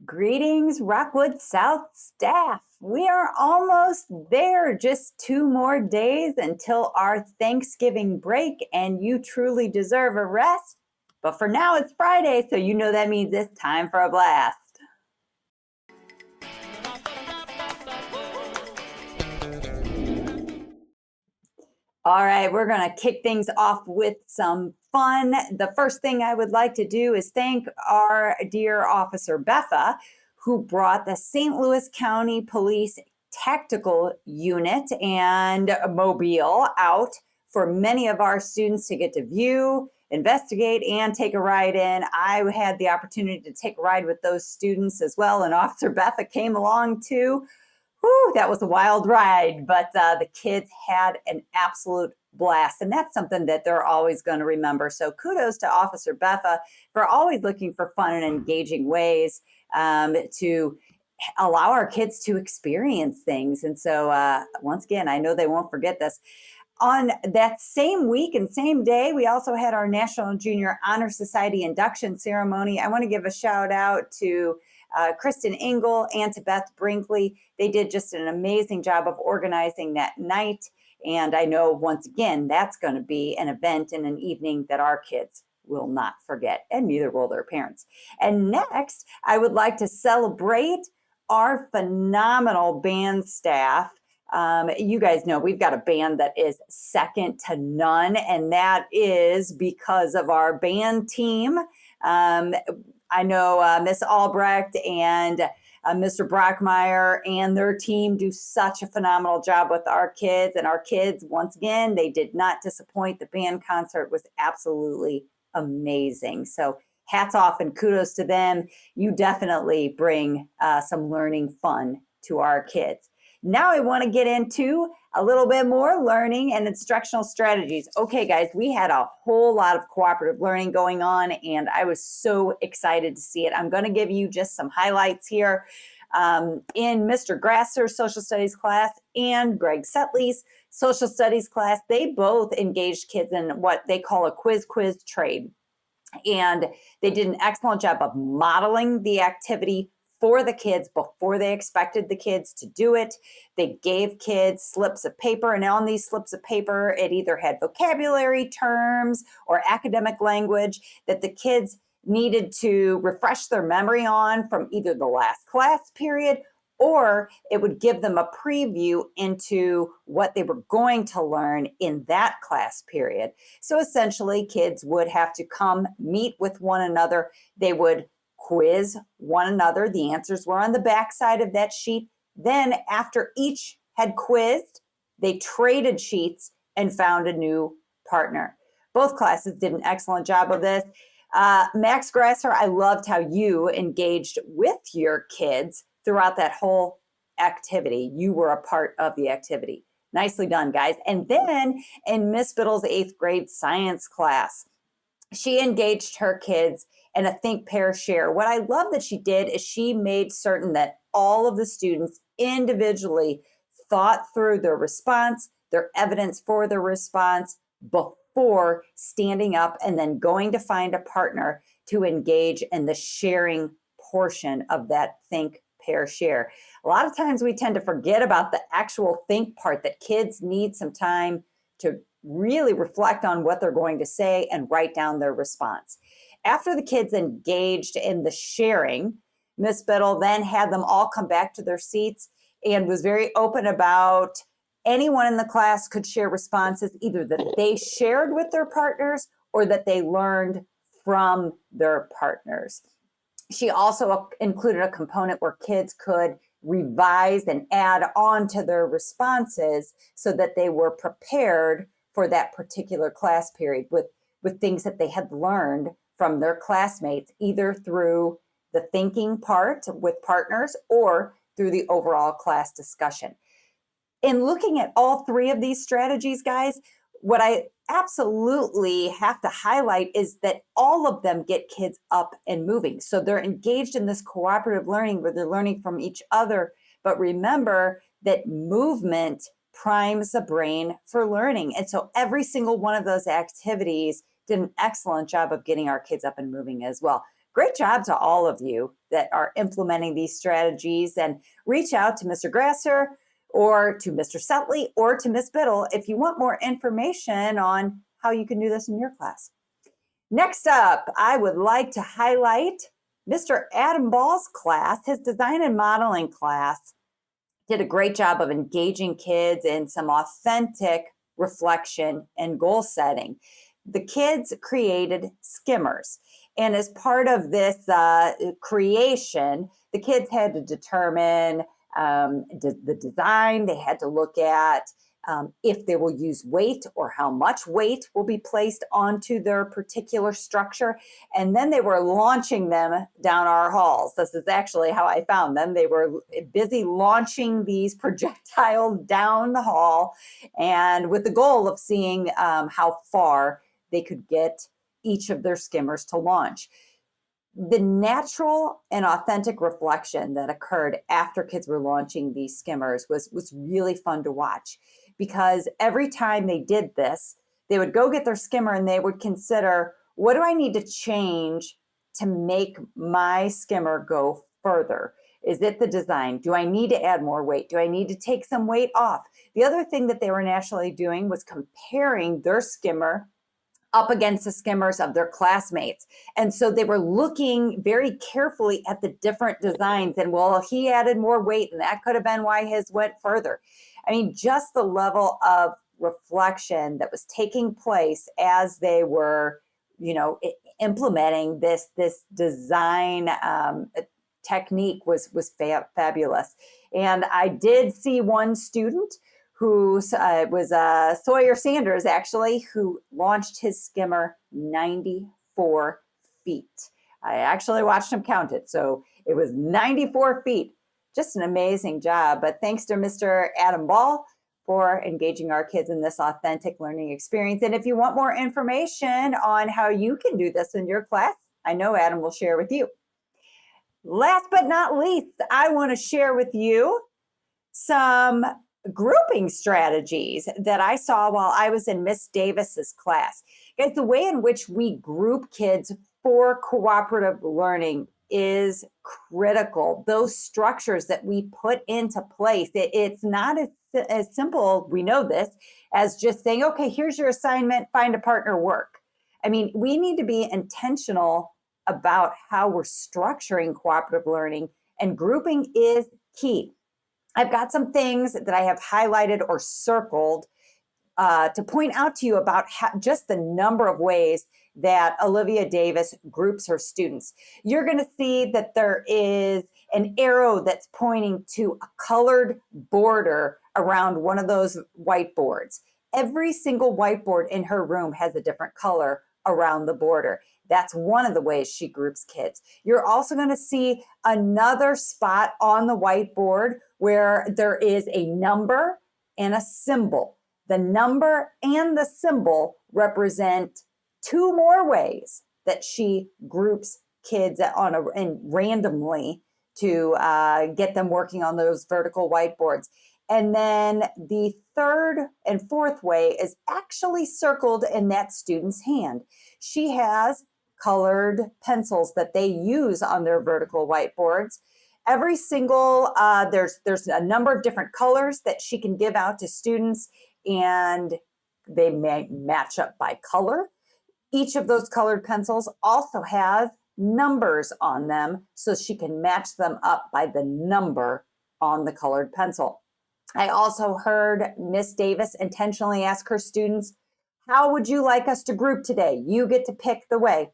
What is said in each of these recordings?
Greetings, Rockwood South staff. We are almost there. Just 2 more days until our Thanksgiving break, and you truly deserve a rest. But for now, it's Friday, so you know that means it's time for a blast. All right, we're going to kick things off with some fun. The first thing I would like to do is thank our dear Officer Betha, who brought the St. Louis County Police Tactical Unit and Mobile out for many of our students to get to view, investigate, and take a ride in. I had the opportunity to take a ride with those students as well, and Officer Betha came along too. Whew, that was a wild ride, but the kids had an absolute blast. And that's something that they're always going to remember. So kudos to Officer Betha for always looking for fun and engaging ways to allow our kids to experience things. And so once again, I know they won't forget this. On that same week and same day, we also had our National Junior Honor Society induction ceremony. I want to give a shout out to Kristen Engel and to Beth Brinkley. They did just an amazing job of organizing that night. And I know, once again, that's going to be an event and an evening that our kids will not forget, and neither will their parents. And next, I would like to celebrate our phenomenal band staff. You guys know we've got a band that is second to none, and that is because of our band team. I know Miss Albrecht and Mr. Brockmeyer and their team do such a phenomenal job with our kids. And our kids, once again, they did not disappoint. The band concert was absolutely amazing. So hats off and kudos to them. You definitely bring some learning fun to our kids. Now I want to get into a little bit more learning and instructional strategies. Okay, guys, we had a whole lot of cooperative learning going on, and I was so excited to see it. I'm going to give you just some highlights here. In Mr. Grasser's social studies class and Greg Setley's social studies class, they both engaged kids in what they call a quiz trade. And they did an excellent job of modeling the activity for the kids before they expected the kids to do it. They gave kids slips of paper, and on these slips of paper, it either had vocabulary terms or academic language that the kids needed to refresh their memory on from either the last class period, or it would give them a preview into what they were going to learn in that class period. So essentially, kids would have to come meet with one another. They would quiz one another. The answers were on the back side of that sheet. Then after each had quizzed, they traded sheets and found a new partner. Both classes did an excellent job of this. Max Grasser, I loved how you engaged with your kids throughout that whole activity. You were a part of the activity. Nicely done, guys. And then in Miss Biddle's 8th grade science class, she engaged her kids in a think, pair, share. What I love that she did is she made certain that all of the students individually thought through their response, their evidence for their response before standing up and then going to find a partner to engage in the sharing portion of that think, pair, share. A lot of times we tend to forget about the actual think part, that kids need some time to really reflect on what they're going to say and write down their response. After the kids engaged in the sharing, Miss Biddle then had them all come back to their seats and was very open about anyone in the class could share responses, either that they shared with their partners or that they learned from their partners. She also included a component where kids could revise and add on to their responses so that they were prepared for that particular class period with things that they had learned from their classmates, either through the thinking part with partners or through the overall class discussion. In looking at all three of these strategies, guys, what I absolutely have to highlight is that all of them get kids up and moving. So they're engaged in this cooperative learning where they're learning from each other. But remember that movement primes the brain for learning. And so every single one of those activities did an excellent job of getting our kids up and moving as well. Great job to all of you. that are implementing these strategies, and reach out to Mr. Grasser or to Mr. Sutley or to Ms. Biddle if you want more information on how you can do this in your class. Next up, I would like to highlight Mr. Adam Ball's class. His design and modeling class did a great job of engaging kids in some authentic reflection and goal setting. The kids created skimmers. And as part of this creation, the kids had to determine the design. They had to look at if they will use weight or how much weight will be placed onto their particular structure. And then they were launching them down our halls. This is actually how I found them. They were busy launching these projectiles down the hall, and with the goal of seeing how far they could get each of their skimmers to launch. The natural and authentic reflection that occurred after kids were launching these skimmers was really fun to watch, because every time they did this, they would go get their skimmer and they would consider, what do I need to change to make my skimmer go further? Is it the design? Do I need to add more weight? Do I need to take some weight off? The other thing that they were naturally doing was comparing their skimmer up against the skimmers of their classmates. And so they were looking very carefully at the different designs, and well, he added more weight and that could have been why his went further. I mean, just the level of reflection that was taking place as they were, implementing this design technique was fabulous. And I did see one student who was Sawyer Sanders, actually, who launched his skimmer 94 feet. I actually watched him count it, so it was 94 feet. Just an amazing job. But thanks to Mr. Adam Ball for engaging our kids in this authentic learning experience. And if you want more information on how you can do this in your class, I know Adam will share with you. Last but not least, I want to share with you some grouping strategies that I saw while I was in Miss Davis's class. Guys, the way in which we group kids for cooperative learning is critical. Those structures that we put into place, it's not as simple, we know this, as just saying, okay, here's your assignment, find a partner, work. I mean, we need to be intentional about how we're structuring cooperative learning, and grouping is key. I've got some things that I have highlighted or circled to point out to you about just the number of ways that Olivia Davis groups her students. You're going to see that there is an arrow that's pointing to a colored border around one of those whiteboards. Every single whiteboard in her room has a different color around the border. That's one of the ways she groups kids. You're also going to see another spot on the whiteboard where there is a number and a symbol. The number and the symbol represent two more ways that she groups kids and randomly to get them working on those vertical whiteboards. And then the third and fourth way is actually circled in that student's hand. She has colored pencils that they use on their vertical whiteboards. Every single, there's a number of different colors that she can give out to students, and they may match up by color. Each of those colored pencils also has numbers on them, so she can match them up by the number on the colored pencil. I also heard Miss Davis intentionally ask her students, how would you like us to group today? You get to pick the way.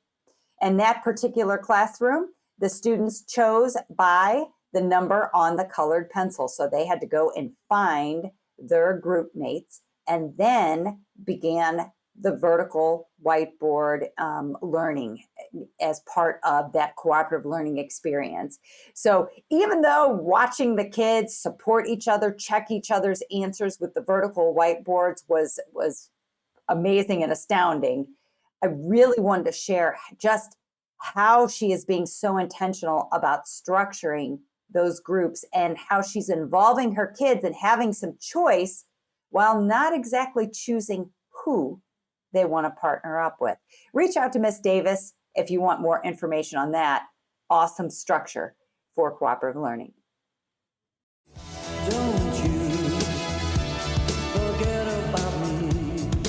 In that particular classroom, the students chose by the number on the colored pencil. So they had to go and find their group mates and then began the vertical whiteboard learning as part of that cooperative learning experience. So even though watching the kids support each other, check each other's answers with the vertical whiteboards was amazing and astounding, I really wanted to share just how she is being so intentional about structuring those groups and how she's involving her kids and having some choice while not exactly choosing who they want to partner up with. Reach out to Miss Davis if you want more information on that. awesome structure for cooperative learning. Don't you forget about me.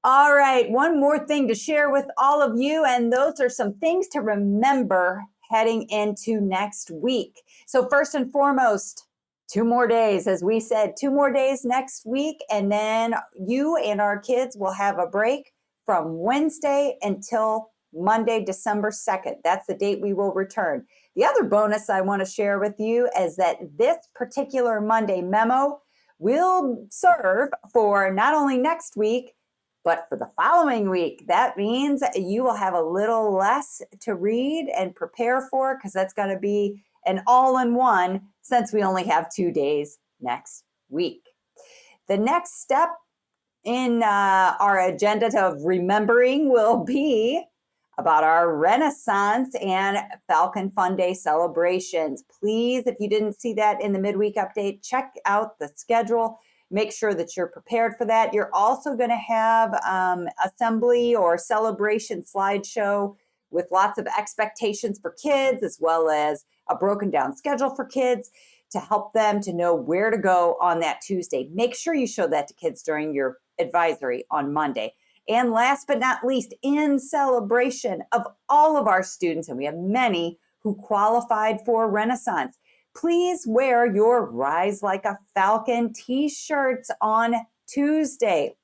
All right, one more thing to share with all of you, and those are some things to remember heading into next week. So first and foremost, 2 more days, as we said, 2 more days next week, and then you and our kids will have a break from Wednesday until Monday, December 2nd. That's the date we will return. The other bonus I want to share with you is that this particular Monday memo will serve for not only next week, but for the following week. That means you will have a little less to read and prepare for, because that's going to be an all-in-one since we only have 2 days next week. The next step in our agenda of remembering will be about our Renaissance and Falcon Fun Day celebrations. Please, if you didn't see that in the midweek update, check out the schedule. Make sure that you're prepared for that. You're also going to have assembly or celebration slideshow with lots of expectations for kids, as well as a broken down schedule for kids to help them to know where to go on that Tuesday. Make sure you show that to kids during your advisory on Monday. And last but not least, in celebration of all of our students, and we have many who qualified for Renaissance, please wear your Rise Like a Falcon t-shirts on Tuesday.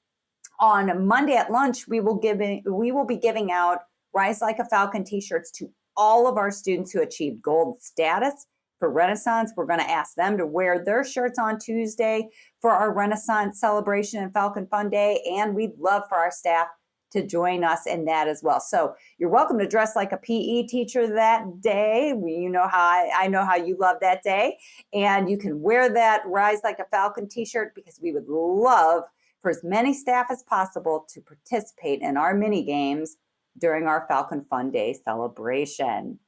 On Monday at lunch, we will be giving out Rise Like a Falcon t-shirts to all of our students who achieved gold status for Renaissance. We're going to ask them to wear their shirts on Tuesday for our Renaissance celebration and Falcon Fun Day, and we'd love for our staff to join us in that as well. So you're welcome to dress like a PE teacher that day. You know how I know how you love that day, and you can wear that Rise Like a Falcon t-shirt, because we would love for as many staff as possible to participate in our mini games during our Falcon Fun Day celebration.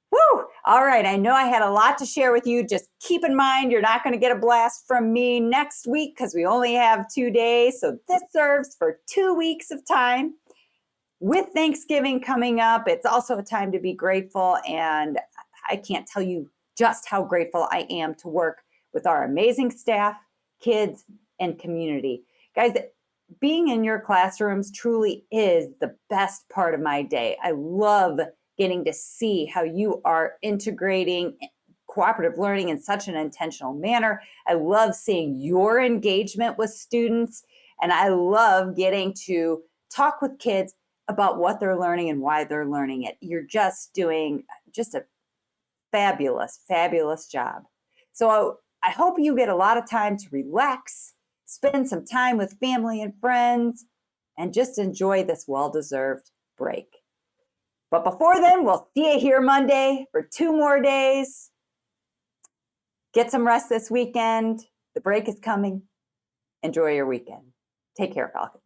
Woo! All right, I know I had a lot to share with you. Just keep in mind, you're not going to get a blast from me next week because we only have 2 days. So this serves for 2 weeks of time. With Thanksgiving coming up, it's also a time to be grateful. And I can't tell you just how grateful I am to work with our amazing staff, kids, and community. Guys, being in your classrooms truly is the best part of my day. I love getting to see how you are integrating cooperative learning in such an intentional manner. I love seeing your engagement with students, and I love getting to talk with kids about what they're learning and why they're learning it. You're just doing just a fabulous, fabulous job. So I hope you get a lot of time to relax, spend some time with family and friends, and just enjoy this well-deserved break. But before then, we'll see you here Monday for 2 more days. Get some rest this weekend. The break is coming. Enjoy your weekend. Take care, Falcon.